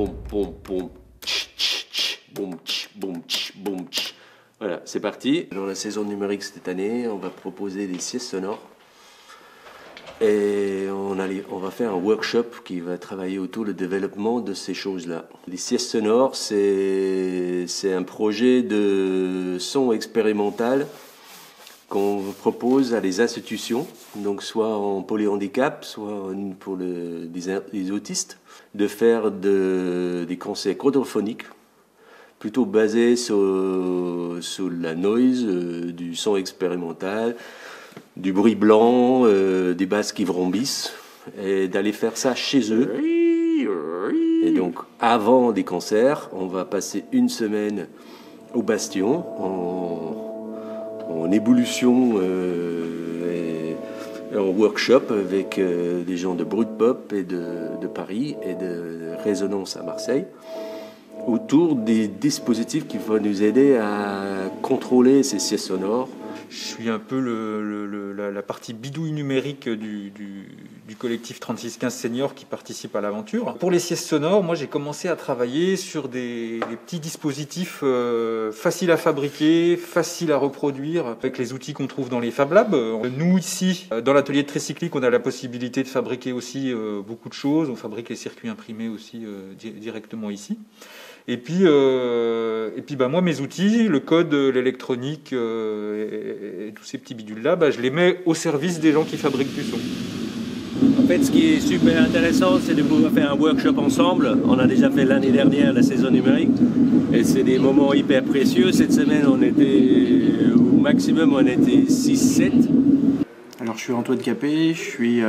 boum, boum, boum, tch, tch, tch, boum, tch, boum, tch, boum, tch. Voilà, c'est parti. Dans la saison numérique cette année, on va proposer des siestes sonores. Et on va faire un workshop qui va travailler autour du développement de ces choses-là. Les siestes sonores, c'est un projet de son expérimental qu'on propose à des institutions, donc soit en polyhandicap, soit pour les autistes, de faire des concerts quadraphoniques, plutôt basés sur la noise, du son expérimental, du bruit blanc, des basses qui vrombissent, et d'aller faire ça chez eux. Et donc, avant des concerts, on va passer une semaine au Bastion, en ébullition et en workshop avec des gens de Brut-Pop et de Paris et de Résonance à Marseille, autour des dispositifs qui vont nous aider à contrôler ces siestes sonores. Je suis un peu la partie bidouille numérique du collectif 3615 Seniors qui participe à l'aventure. Pour les siestes sonores, moi j'ai commencé à travailler sur des petits dispositifs faciles à fabriquer, faciles à reproduire avec les outils qu'on trouve dans les Fab Labs. Nous ici, dans l'atelier de Tricyclique, on a la possibilité de fabriquer aussi beaucoup de choses. On fabrique les circuits imprimés aussi directement ici. Et puis moi, mes outils, le code, l'électronique et tous ces petits bidules-là, je les mets au service des gens qui fabriquent du son. En fait, ce qui est super intéressant, c'est de pouvoir faire un workshop ensemble. On a déjà fait l'année dernière la saison numérique et c'est des moments hyper précieux. Cette semaine, on était au maximum, on était 6-7. Alors, je suis Antoine Capet, je suis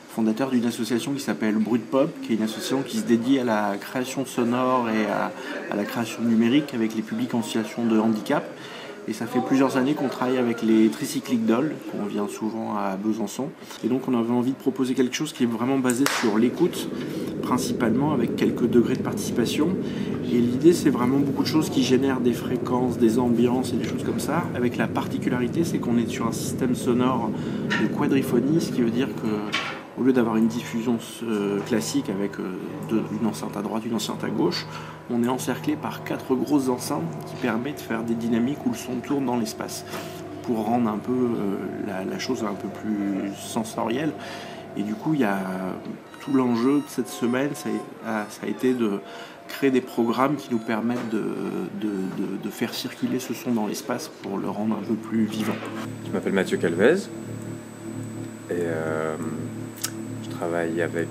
fondateur d'une association qui s'appelle Brut-Pop, qui est une association qui se dédie à la création sonore et à la création numérique avec les publics en situation de handicap. Et ça fait plusieurs années qu'on travaille avec les Tricycliques Dolls, qu'on vient souvent à Besançon. Et donc on avait envie de proposer quelque chose qui est vraiment basé sur l'écoute, principalement avec quelques degrés de participation. Et l'idée, c'est vraiment beaucoup de choses qui génèrent des fréquences, des ambiances et des choses comme ça. Avec la particularité, c'est qu'on est sur un système sonore de quadriphonie, ce qui veut dire que au lieu d'avoir une diffusion classique avec une enceinte à droite, une enceinte à gauche, on est encerclé par 4 grosses enceintes qui permettent de faire des dynamiques où le son tourne dans l'espace pour rendre un peu la chose un peu plus sensorielle. Et du coup, il y a tout l'enjeu de cette semaine, ça a été de créer des programmes qui nous permettent de faire circuler ce son dans l'espace pour le rendre un peu plus vivant. Je m'appelle Mathieu Calvez et je travaille avec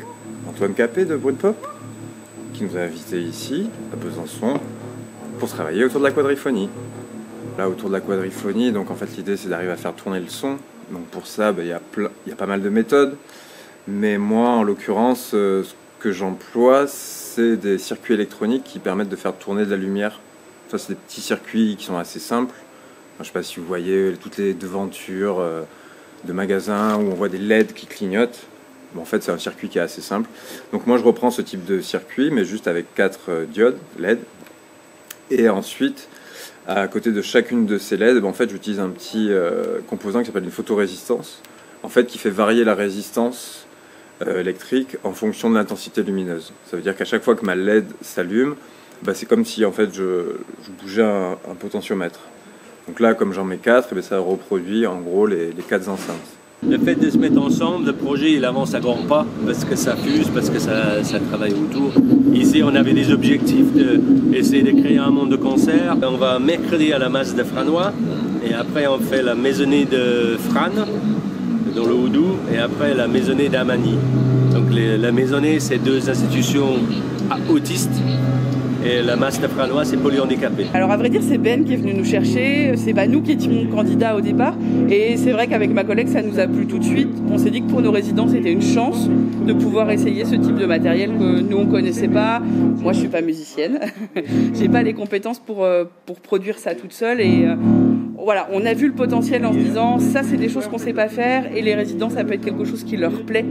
Antoine Capet de Brut-Pop qui nous a invités ici à Besançon pour travailler autour de la quadriphonie. Là, autour de la quadriphonie, donc en fait l'idée c'est d'arriver à faire tourner le son. Donc pour ça, il y a pas mal de méthodes. Mais moi, en l'occurrence, ce que j'emploie, c'est des circuits électroniques qui permettent de faire tourner de la lumière. Enfin, c'est des petits circuits qui sont assez simples. Enfin, je ne sais pas si vous voyez toutes les devantures de magasins où on voit des LED qui clignotent. Bon, en fait, c'est un circuit qui est assez simple. Donc moi, je reprends ce type de circuit, mais juste avec 4 diodes LED. Et ensuite, à côté de chacune de ces LED, en fait, j'utilise un petit composant qui s'appelle une photorésistance, en fait, qui fait varier la résistance électrique en fonction de l'intensité lumineuse. Ça veut dire qu'à chaque fois que ma LED s'allume, c'est comme si en fait je bougeais un potentiomètre. Donc là, comme j'en mets 4, ça reproduit en gros les 4 enceintes. Le fait de se mettre ensemble, le projet il avance à grands pas parce que ça fuse, parce que ça travaille autour. Ici on avait des objectifs d'essayer de créer un monde de concert. On va mercredi à la Masse de Franois et après on fait la maisonnée de Fran dans le Houdou et après la maisonnée d'Amani. Donc la maisonnée c'est 2 institutions autistes. Et la Masse de Franois, c'est polyhandicapé. Alors à vrai dire, c'est Ben qui est venu nous chercher, c'est pas nous qui étions candidats au départ. Et c'est vrai qu'avec ma collègue, ça nous a plu tout de suite. On s'est dit que pour nos résidents, c'était une chance de pouvoir essayer ce type de matériel que nous, on connaissait pas. Moi, je suis pas musicienne. J'ai pas les compétences pour produire ça toute seule. Et voilà, on a vu le potentiel en se disant, ça, c'est des choses qu'on sait pas faire. Et les résidents, ça peut être quelque chose qui leur plaît.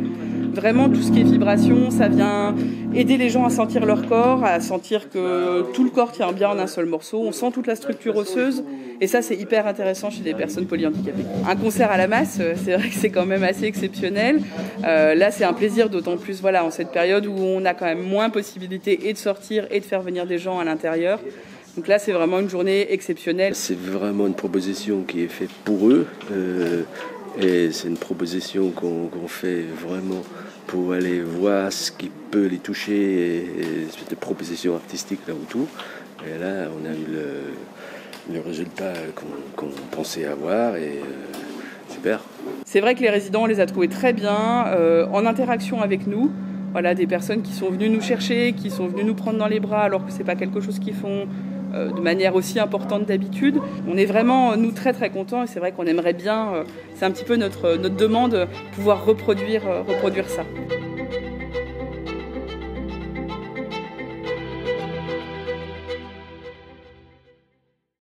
Vraiment, tout ce qui est vibration, ça vient aider les gens à sentir leur corps, à sentir que tout le corps tient bien en un seul morceau. On sent toute la structure osseuse. Et ça, c'est hyper intéressant chez les personnes polyhandicapées. Un concert à la masse, c'est vrai que c'est quand même assez exceptionnel. Là, c'est un plaisir, d'autant plus en cette période où on a quand même moins possibilité et de sortir et de faire venir des gens à l'intérieur. Donc là, c'est vraiment une journée exceptionnelle. C'est vraiment une proposition qui est faite pour eux. Et c'est une proposition qu'on fait vraiment pour aller voir ce qui peut les toucher et des propositions artistiques là autour. Et là, on a eu le résultat qu'on pensait avoir et super. C'est vrai que les résidents, on les a trouvés très bien, en interaction avec nous. Voilà, des personnes qui sont venues nous chercher, qui sont venues nous prendre dans les bras alors que c'est pas quelque chose qu'ils font de manière aussi importante d'habitude. On est vraiment, nous, très très contents et c'est vrai qu'on aimerait bien, c'est un petit peu notre demande, pouvoir reproduire ça.